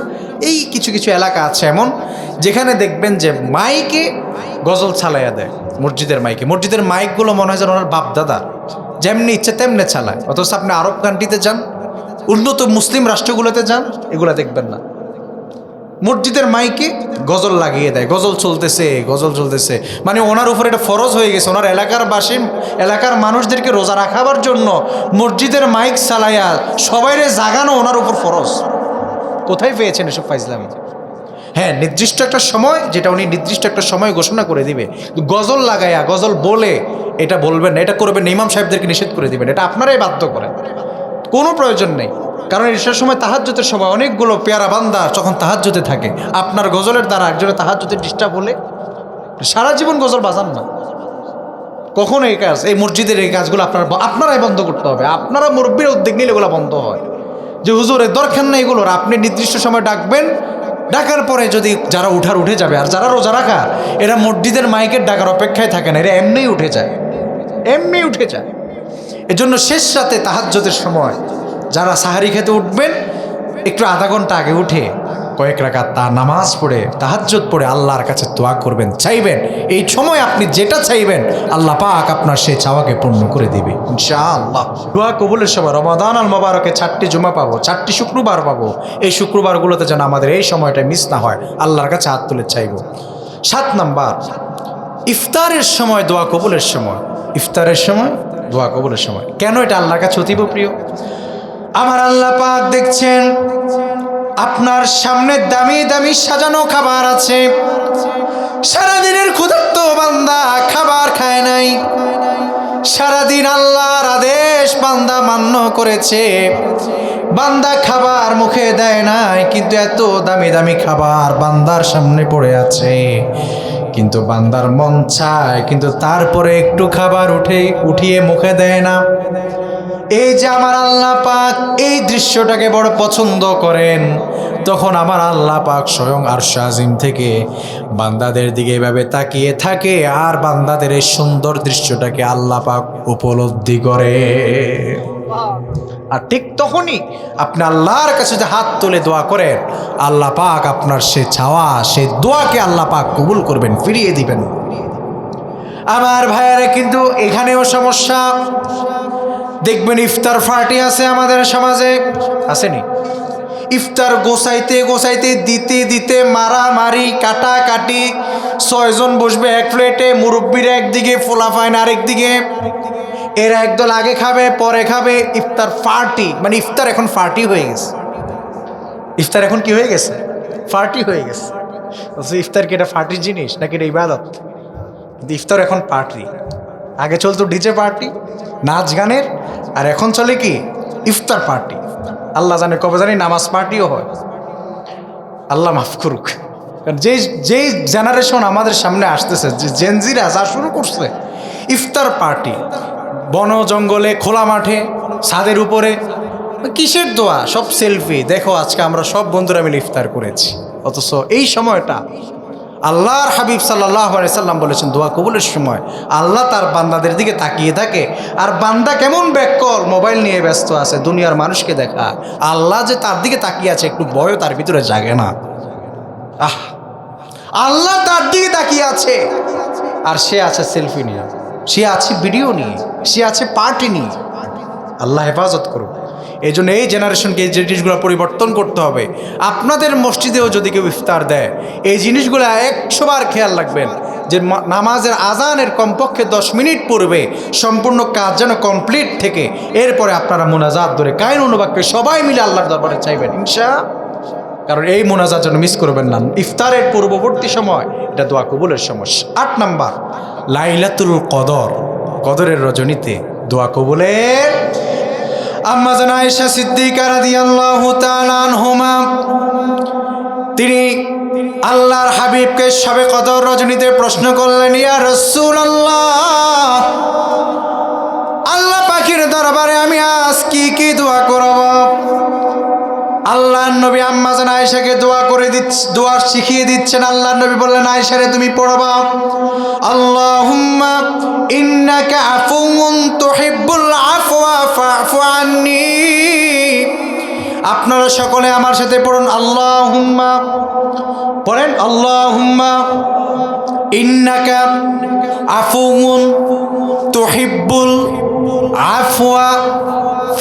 এই কিছু কিছু এলাকা আছে এমন, যেখানে দেখবেন যে মাইকে গজল ছালাইয়া দেয়, মসজিদের মাইকে। মসজিদের মাইকগুলো মনে হয় যেন ওনার বাপ দাদা যেমনি ইচ্ছে তেমনি চালায়। অথচ আপনি আরব কান্ট্রিতে যান, উন্নত মুসলিম রাষ্ট্রগুলোতে যান, এগুলো দেখবেন না। মসজিদের মাইকে গজল লাগিয়ে দেয়, গজল চলতেছে, মানে ওনার উপর এটা ফরজ হয়ে গেছে। ওনার এলাকার মানুষদেরকে রোজা রাখাবার জন্য মসজিদের মাইক চালাইয়া সবাইরে জাগানো ওনার উপর ফরজ। কোথায় পেয়েছেন এসব ফাইজলামি? হ্যাঁ, নির্দিষ্ট একটা সময়, যেটা উনি নির্দিষ্ট একটা সময় ঘোষণা করে দিবে, গজল লাগাইয়া গজল বলে এটা বলবেন না, এটা করবেন না, ইমাম সাহেবদেরকে নিষেধ করে দিবেন, এটা আপনারাই বাধ্য করেন, কোনো প্রয়োজন নেই। কারণ এসব সময় তাহাজ্জুদের সময় অনেকগুলো পেয়ারা বান্দা যখন তাহাজ্জুদে থাকে, আপনার গজলের দ্বারা একজনের তাহাজ্জুদের ডিস্টার্ব হলে সারা জীবন গজল বাজান না। কখনো এই কাজ, এই মসজিদের এই কাজগুলো আপনারাই বন্ধ করতে হবে। আপনারা মুরব্বীর উদ্যোগ নিলে এগুলো বন্ধ হয়, যে হুজুর এর দরকার নেই এগুলোর, আপনি নির্দিষ্ট সময় ডাকবেন, ডাকার পরে যদি যারা উঠে যাবে। আর যারা রোজা রাখা, এরা মসজিদের মাইকের ডাকার অপেক্ষায় থাকে না, এরা এমনিই উঠে যায়। এজন্য শেষ রাতে তাহাজ্জুদের সময় যারা সাহারি খেতে উঠবেন, একটু আধা ঘন্টা আগে উঠে কয়েক রাকাত নামাজ পড়ে তাহাজ্জুদ পড়ে আল্লাহর কাছে দোয়া করবেন, চাইবেন। এই সময় আপনি যেটা চাইবেন আল্লাহ পাক আপনার সেই চাওয়াকে পূর্ণ করে দিবে ইনশাআল্লাহ। দোয়া কবুলের সময় রমাদান আল মোবারকে 4টি জুমা পাবো, 4টি শুক্রবার পাবো। এই শুক্রবারগুলোতে যেন আমাদের এই সময়টা মিস না হয়, আল্লাহর কাছে হাত তুলে চাইব। 7 নাম্বার, ইফতারের সময় দোয়া কবুলের সময়। ইফতারের সময় দোয়া কবুলের সময় কেন এটা আল্লাহর কাছে অতীব প্রিয়? আমার আল্লাহ পাক দেখছেন আপনার সামনে দামি দামি সাজানো খাবার আছে, সারাদিনের ক্ষুধার্ত বান্দা খাবার খায় নাই, সারাদিন আল্লাহর আদেশ বান্দা মান্য করেছে, বান্দা খাবার মুখে দেয় নাই, কিন্তু এত দামি দামি খাবার বান্দার সামনে পড়ে আছে, কিন্তু বান্দার মন চায়, কিন্তু তারপরে একটু খাবার উঠিয়ে মুখে দেয় না। এই যে আমার আল্লাহ পাক এই দৃশ্যটাকে বড় পছন্দ করেন, তখন আমার আল্লাহ পাক স্বয়ং আরশ আজিম থেকে বান্দাদের দিকে এভাবে তাকিয়ে থাকে, আর বান্দাদের এই সুন্দর দৃশ্যটাকে আল্লাহ পাক উপলব্ধি করে। আর ঠিক তখনই আপনি আল্লাহর কাছে যে হাত তুলে দোয়া করেন, আল্লাহ পাক আপনার সে চাওয়া, সে দোয়াকে আল্লাহ পাক কবুল করবেন, ফিরিয়ে দিবেন। আমার ভাইয়েরা, কিন্তু এখানেও সমস্যা। দেখবেন ইফতার পার্টি আছে আমাদের সমাজে, আসেনি? ইফতার গোছাইতে গোছাইতে দিতে দিতে মারামারি কাটাকাটি, 6 জন বসবে এক প্লেটে, মুরব্বীরা একদিকে, ফোলাফাইন আরেক দিকে, এরা একদল আগে খাবে পরে খাবে। ইফতার পার্টি, মানে ইফতার এখন পার্টি হয়ে গেছে। ইফতার এখন কি হয়ে গেছে? পার্টি হয়ে গেছে। ইফতার কি এটা পার্টির জিনিস নাকি এটা ইবাদত? ইফতার এখন পার্টি। আগে চলতো ডিজে পার্টি, নাচ গানের, আর এখন চলে কি ইফতার পার্টি। আল্লাহ জানে কবে জানি নামাজ পার্টিও হয়। আল্লাহ মাফ করুক। কারণ যেই জেনারেশন আমাদের সামনে আসতেছে, যে জেনজিরা যা শুরু করছে ইফতার পার্টি, বন জঙ্গলে, খোলা মাঠে, ছাদের উপরে, কিসের দোয়া, সব সেলফি। দেখো আজকে আমরা সব বন্ধুরা মিলে ইফতার করেছি, অথচ এই সময়টা আল্লাহর হাবিব সাল্লাল্লাহু আলাইহি সাল্লাম বলেছেন দোয়া কবুলের সময় আল্লাহ তার বান্দাদের দিকে তাকিয়ে থাকে। আর বান্দা কেমন ব্যাককল, মোবাইল নিয়ে ব্যস্ত আছে, দুনিয়ার মানুষকে দেখা, আল্লাহ যে তার দিকে তাকিয়ে আছে একটু ভয়ও তার ভিতরে জাগে না। আল্লাহ তার দিকে তাকিয়ে আছে, আর সে আছে সেলফি নিয়ে, সে আছে ভিডিও নিয়ে, সে আছে পার্টি নিয়ে। আল্লাহ হেফাজত করুক। এই জন্য এই জেনারেশনকে এই জিনিসগুলো পরিবর্তন করতে হবে। আপনাদের মসজিদেও যদি কেউ ইফতার দেয়, এই জিনিসগুলো 100 বার খেয়াল রাখবেন যে নামাজের আজানের কমপক্ষে 10 মিনিট পূর্বে সম্পূর্ণ কাজ যেন কমপ্লিট থেকে এরপরে আপনারা মোনাজাত ধরে কায়ন অনুবাক্যে সবাই মিলে আল্লাহর দরবারে চাইবেন ইনশাআল্লাহ। কারণ এই মোনাজাত যেন মিস করবেন না। ইফতারের পূর্ববর্তী সময় এটা দোয়া কবুলের সমস্যা। 8 নাম্বার, লাইলাতুল কদর, কদরের রজনীতে দোয়া কবুলের। আম্মা জান আয়েশা সিদ্দিকা রাদিয়াল্লাহু তাআলা আনহুমা, তিনি আল্লাহর হাবিবকে শবে কদর রজনীতে প্রশ্ন করলেন, ইয়া রাসূলুল্লাহ, আল্লাহ পাকের দরবারে আমি আজ কি দোয়া করব? আল্লাহর নবী আম্মা জান আয়েশাকে দোয়া শিখিয়ে দিচ্ছেন। আল্লাহর নবী বললেন, আয়েশা রে তুমি পড়বা, আল্লাহুম্মা ইন্নাকা আফুউন তুহিব্বুল আফওয়া ফাফু আন্নী। আপনারা সকলে আমার সাথে পড়ুন, আল্লাহুম্মা, পড়েন, আল্লাহুম্মা ইন্নাকা আফুউন তুহিব্বুল আফওয়া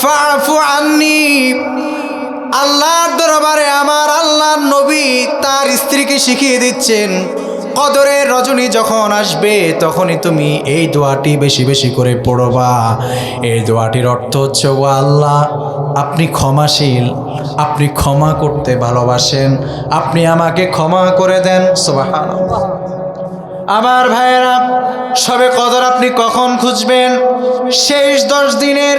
ফাফু আন্নী। আল্লাহর দরবারে আমার আল্লাহর নবী তার স্ত্রীকে শিখিয়ে দিচ্ছেন, কদরের রজনী যখন আসবে তখনই তুমি এই দোয়াটি বেশি বেশি করে পড়বা। এই দোয়াটির অর্থ হচ্ছে, ও আল্লাহ, আপনি ক্ষমাশীল, আপনি ক্ষমা করতে ভালোবাসেন, আপনি আমাকে ক্ষমা করে দেন। সুবহানাল্লাহ। আমার ভাইয়েরা, শবে কদর আপনি কখন খুঁজবেন? শেষ 10 দিনের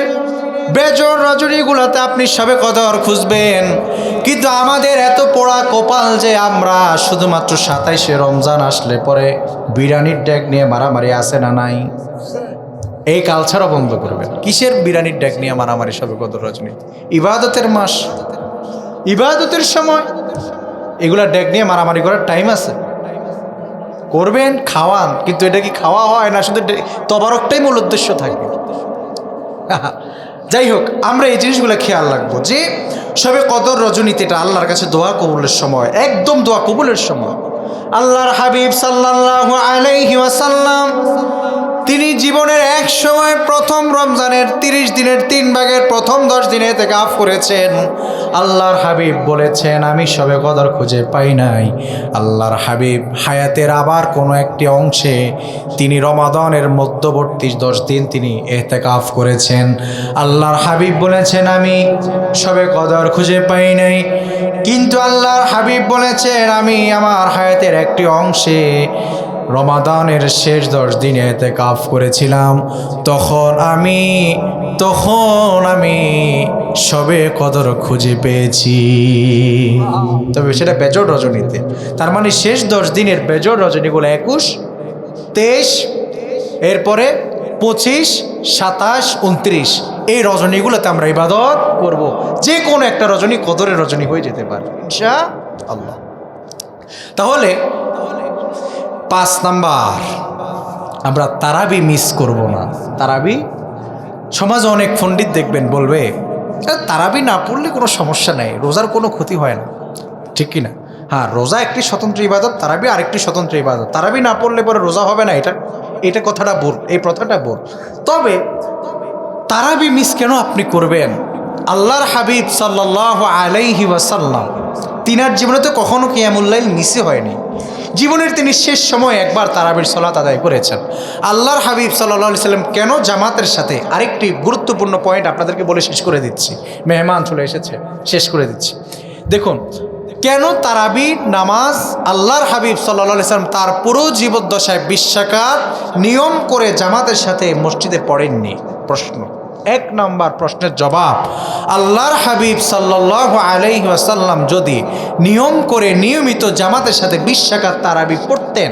বেজর রজনীগুলোতে আপনি শবে কদর খুঁজবেন। কিন্তু আমাদের এত পোড়া কপাল যে আমরা শুধুমাত্র 27শে রমজান আসলে পরে বিরিয়ানির ডেক নিয়ে মারামারি আছে না নাই? এই কালচারও বন্ধ করবেন। কিসের বিরিয়ানির ডেক নিয়ে মারামারি শবে কদর রজনী? ইবাদতের মাস, ইবাদতের সময় এগুলা ডেক নিয়ে মারামারি করার টাইম আছে? করবেন, খাওয়ান, কিন্তু এটা কি খাওয়া হয় না শুধু তবারকটাই মূল উদ্দেশ্য থাকে? যাই হোক, আমরা এই জিনিসগুলো খেয়াল রাখবো যে সবে কদর রজনীতে এটা আল্লাহর কাছে দোয়া কবুলের সময়, একদম দোয়া কবুলের সময়। আল্লাহর হাবিব সাল্লাল্লাহু আলাইহি ওয়াসাল্লাম তিনি জীবনের এক সময় প্রথম রমজানের 30 দিনের 3 ভাগের প্রথম 10 দিনে ইতিকাফ করেছেন। আল্লাহর হাবিব বলেছেন আমি সবে কদর খুঁজে পাই নাই। আল্লাহর হাবিব হায়াতের আবার কোনো একটি অংশে তিনি রমাদানের মধ্যবর্তী 10 দিন তিনি ইতিকাফ করেছেন। আল্লাহর হাবিব বলেছেন আমি সবে কদর খুঁজে পাই নাই, কিন্তু আল্লাহর হাবিব বলেছেন আমি আমার হায়াতের একটি অংশে রমাদানের শেষ 10 দিনে ইতিকাফ করেছিলাম, তখন আমি সবে কদর খুঁজে পেয়েছি। তবে সেটা বেজোড় রজনীতে, তার মানে শেষ 10 দিনের বেজোড় রজনীগুলো 21, 23, এরপরে 25, 27, 29 এই রজনীগুলোতে আমরা ইবাদত করব। যে কোনো একটা রজনী কদরের রজনী হয়ে যেতে পারে ইনশাআল্লাহ। তাহলে 5 নাম্বার, আমরা তারাবি মিস করব না। তারাবি সমাজে অনেক পণ্ডিত দেখবেন বলবে তারাবি না পড়লে কোনো সমস্যা নেই, রোজার কোনো ক্ষতি হয় না, ঠিক কি না? হ্যাঁ, রোজা একটি স্বতন্ত্র ইবাদত, তারাবি আরেকটি স্বতন্ত্র ইবাদত। তারাবি না পড়লে পরে রোজা হবে না, এটা কথাটা ভুল, এই প্রথাটা ভুল। তবে তারাবি মিস কেন আপনি করবেন? আল্লাহর হাবিব সাল্লাল্লাহু আলাইহি ওয়াসাল্লাম তিনার জীবনে তো কখনো কিয়ামুল লাইল মিসই হয়নি। জীবনের তিনি শেষ সময় একবার তারাবির সালাত আদায় করেছেন। আল্লাহর হাবিব সাল্লাল্লাহু আলাইহি সাল্লাম কেন জামাতের সাথে, আরেকটি গুরুত্বপূর্ণ পয়েন্ট আপনাদেরকে বলে শেষ করে দিচ্ছি, মেহমান চলে এসেছে, শেষ করে দিচ্ছি। দেখুন কেন তারাবি নামাজ আল্লাহর হাবিব সাল্লাল্লাহু আলাইহি সাল্লাম তার পুরো জীবদ্দশায় 20 রাকাত নিয়ম করে জামাতের সাথে মসজিদে পড়েননি। প্রশ্ন, 1 নম্বর প্রশ্নের জবাব, আল্লাহর হাবিব সাল্লাল্লাহু আলাইহি ওয়াসাল্লাম যদি নিয়ম করে নিয়মিত জামাতের সাথে 20 রাকাত তারাবি পড়তেন,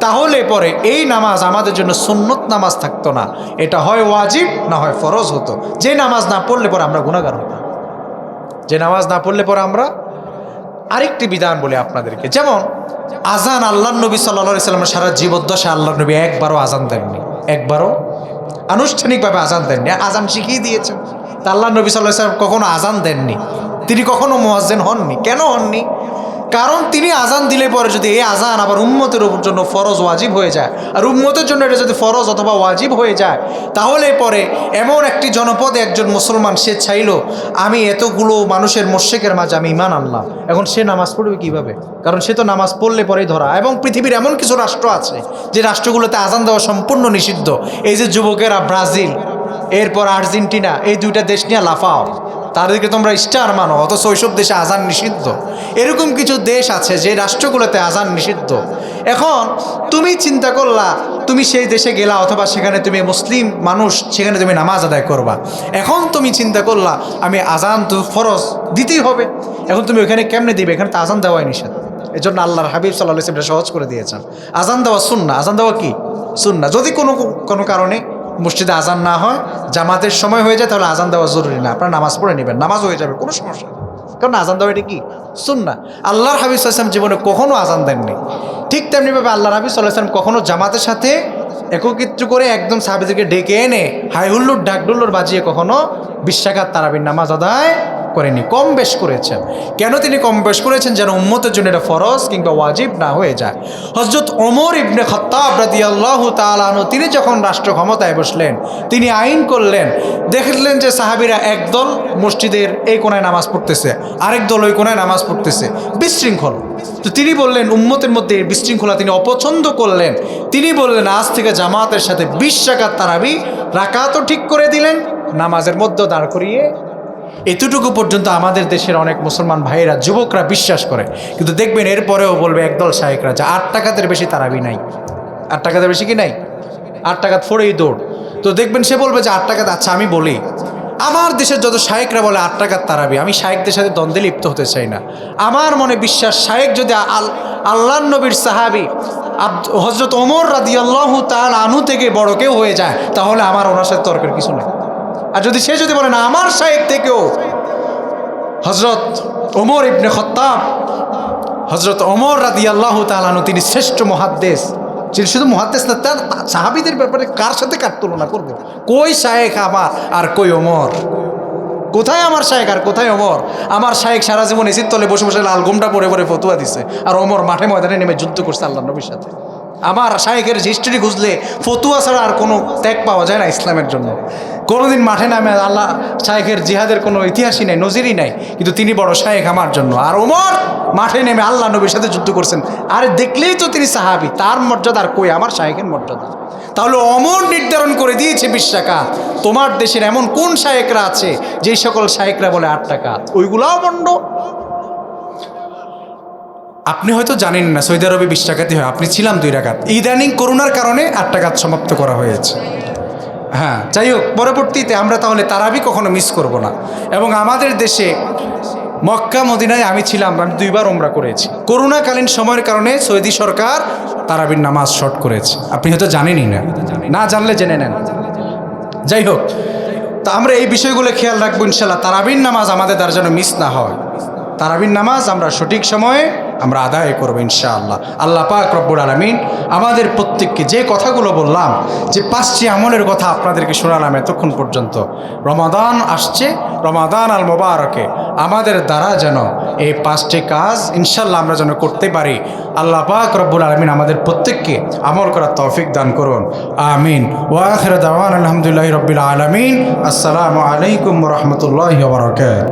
তাহলে পরে এই নামাজ আমাদের জন্য সুন্নত নামাজ থাকতো না, এটা হয় ওয়াজিব না হয় ফরজ হতো। যে নামাজ না পড়লে পরে আমরা গুনাহগার হতাম, যে নামাজ না পড়লে পরে আমরা। আরেকটি বিধান বলে আপনাদেরকে, যেমন আজান, আল্লাহর নবী সাল্লাল্লাহু আলাইহি সাল্লামের সারা জীবদ্দশায় আল্লাহর নবী একবারও আজান দেননি, একবারও আনুষ্ঠানিকভাবে আজান দেননি। আজান শিখিয়ে দিয়েছেন, তা আল্লাহর নবী সাল্লাল্লাহু আলাইহি সাল্লাম কখনো আজান দেননি, তিনি কখনো মুয়াজ্জিন হননি। কেন হননি? কারণ তিনি আজান দিলে পরে যদি এই আজান আবার উম্মতের জন্য ফরজ ওয়াজিব হয়ে যায়, আর উম্মতের জন্য এটা যদি ফরজ অথবা ওয়াজিব হয়ে যায়, তাহলে পরে এমন একটি জনপদে একজন মুসলমান সে চাইল আমি এতগুলো মানুষের মুশরিকের মাঝে আমি ঈমান আনলাম, এখন সে নামাজ পড়বে কিভাবে? কারণ সে তো নামাজ পড়লে পরেই ধরা। এবং পৃথিবীর এমন কিছু রাষ্ট্র আছে যে রাষ্ট্রগুলোতে আজান দেওয়া সম্পূর্ণ নিষিদ্ধ। এই যে যুবকেরা ব্রাজিল, এরপর আর্জেন্টিনা, এই 2টা দেশ নিয়ে লাফাও, তাদেরকে তোমরা স্টার মানো, অথচ ওইসব দেশে আজান নিষিদ্ধ। এরকম কিছু দেশ আছে যে রাষ্ট্রগুলোতে আজান নিষিদ্ধ। এখন তুমি চিন্তা করলা তুমি সেই দেশে গেলা, অথবা সেখানে তুমি মুসলিম মানুষ, সেখানে তুমি নামাজ আদায় করবা। এখন তুমি চিন্তা করলা আমি আজান তো ফরজ দিতেই হবে, এখন তুমি ওখানে কেমনে দিবে? এখানে তো আজান দেওয়াই নিষেধ। এই জন্য আল্লাহর হাবিব সাল্লাল্লাহু আলাইহি ওয়াসাল্লাম সহজ করে দিয়েছেন, আজান দেওয়া সুন্নাহ। আজান দেওয়া কি? সুন্নাহ। যদি কোনো কারণে মসজিদে আজান না হয়, জামাতের সময় হয়ে যায়, তাহলে আজান দেওয়া জরুরি না, আপনারা নামাজ পড়ে নেবেন, নামাজ হয়ে যাবে, কোনো সমস্যা নেই। কারণ আজান দেওয়া এটা কি? সুন্নাহ। আল্লাহর হাবিব সাল্লাল্লাহু আলাইহি ওয়াসাল্লাম জীবনে কখনো আজান দেননি। ঠিক তেমনিভাবে আল্লাহর হাবিব সাল্লাল্লাহু আলাইহি ওয়াসাল্লাম কখনো জামাতের সাথে একত্রিত করে একদম সাহাবীদেরকে ডেকে এনে হাই হুল্লোড় ঢাকঢোল্লোড় বাজিয়ে কখনো 20 রাকাত তারাবির নামাজ আদায় করেনি, কম বেশ করেছেন। কেন তিনি কম বেশ করেছেন? যেন উম্মতের জন্য এটা ফরজ কিংবা ওয়াজিব না হয়ে যায়। হযরত ওমর ইবনে খাত্তাব রাদিয়াল্লাহু তাআলা আনহু তিনি যখন রাষ্ট্র ক্ষমতায় বসলেন, তিনি আইন করলেন, দেখলেন যে সাহাবীরা একদল মসজিদের এই কোণায় নামাজ পড়তেছে, আরেক দল ওই কোণায় নামাজ পড়তেছে, বিশৃঙ্খল। তো তিনি বললেন, উম্মতের মধ্যে বিশৃঙ্খলা তিনি অপছন্দ করলেন। তিনি বললেন আজ থেকে জামাতের সাথে 20 রাকাত তারাবি রাকাতও ঠিক করে দিলেন, নামাজের মধ্যে দাঁড় করিয়ে। এতটুকু পর্যন্ত আমাদের দেশের অনেক মুসলমান ভাইয়েরা, যুবকরা বিশ্বাস করে, কিন্তু দেখবেন এরপরেও বলবে একদল শায়েখরা যে 8 টাকাতের বেশি তারাবি নাই, 8 টাকাতের বেশি কি নাই, 8 টাকাত ফোড়েই দৌড়। তো দেখবেন সে বলবে যে 8 টাকাত। আচ্ছা আমি বলি, আমার দেশের যত শায়েখরা বলে 8 টাকাত তারাবি, আমি শায়েখদের সাথে দ্বন্দ্বে লিপ্ত হতে চাই না। আমার মনে বিশ্বাস, শায়েখ যদি আল্লাহর নবীর সাহাবী হযরত ওমর রাদিয়াল্লাহু তাআলা আনহু থেকে বড় কেউ হয়ে যায়, তাহলে আমার ওনার সাথে তর্কের কিছু নেই। আর যদি সে বলে না আমার শায়েখ থেকেও হযরত ওমর ইবনে খাত্তাব, হযরত ওমর রাদিয়াল্লাহু তাআলা আনহু তিনি শ্রেষ্ঠ মুহাদ্দিস, যিনি শুধু মুহাদ্দিস না, তার সাহাবীদের ব্যাপারে কার সাথে কার তুলনা করব? কই শায়েখ আমার আর কই ওমর? কোথায় আমার শায়েখ আর কোথায় ওমর? আমার শায়েখ সারা জীবন এসির তলে বসে বসে লাল গোমটা পরে পরে ফতুয়া দিছে, আর ওমর মাঠে ময়দানে নেমে যুদ্ধ করছে আল্লাহ নবীর সাথে। আমার শায়েখের হিস্ট্রি খুঁজলে ফতুয়া ছাড়া আর কোনো ত্যাগ পাওয়া যায় না ইসলামের জন্য। কোনোদিন মাঠে নামে আল্লাহ শায়েখের জিহাদের কোনো ইতিহাসই নাই, নজিরই নাই, কিন্তু তিনি বড় শায়েখ আমার জন্য। আর ওমর মাঠে নেমে আল্লাহ নবীর সাথে যুদ্ধ করছেন। আরে দেখলেই তো তিনি সাহাবী, তার মর্যাদা আর কই আমার শায়েখের মর্যাদা? তাহলে অমর নির্ধারণ করে দিয়েছে 20 রাকাত। তোমার দেশের এমন কোন শায়েকরা আছে যেই সকল শায়েকরা বলে 8 রাকাত? ওইগুলাও বন্ড। আপনি হয়তো জানেন না সৌদি আরবে 20 রাকাতই হয়, আপনি ছিলাম 2 রাকাত। ইদানিং করোনার কারণে 8 রাকাত সমাপ্ত করা হয়েছে। হ্যাঁ, যাই হোক, পরবর্তীতে আমরা তাহলে তারাবি কখনো মিস করব না। এবং আমাদের দেশে মক্কা মদিনায় আমি ছিলাম, আমি 2 বার ওমরা করেছি। করোনাকালীন সময়ের কারণে সৌদি সরকার তারাবির নামাজ শর্ট করেছে, আপনি হয়তো জানেনই না, না জানলে জেনে নেন। যাই হোক, তো আমরা এই বিষয়গুলো খেয়াল রাখবো ইনশাল্লাহ, তারাবির নামাজ আমাদের দ্বারা যেন মিস না হয়। তারাবির নামাজ আমরা সঠিক সময়ে আমরা আদায় করবো ইনশাআল্লাহ। আল্লাহ পাক রব্বুল আলামিন আমাদের প্রত্যেককে যে কথাগুলো বললাম, যে 5টি আমলের কথা আপনাদেরকে শোনালাম এতক্ষণ পর্যন্ত, রমাদান আসছে, রমাদান আল মোবারকে আমাদের দ্বারা যেন এই 5টি কাজ ইনশাআল্লাহ আমরা যেন করতে পারি। আল্লাহ পাক রব্বুল আলামিন আমাদের প্রত্যেককে আমল করার তৌফিক দান করুন, আমিন। ওয়া আখিরু দাওয়ানা আলহামদুলিল্লাহি রাব্বিল আলামিন। আসসালামু আলাইকুম ওয়া রাহমাতুল্লাহি ওয়া বারাকাতুহু।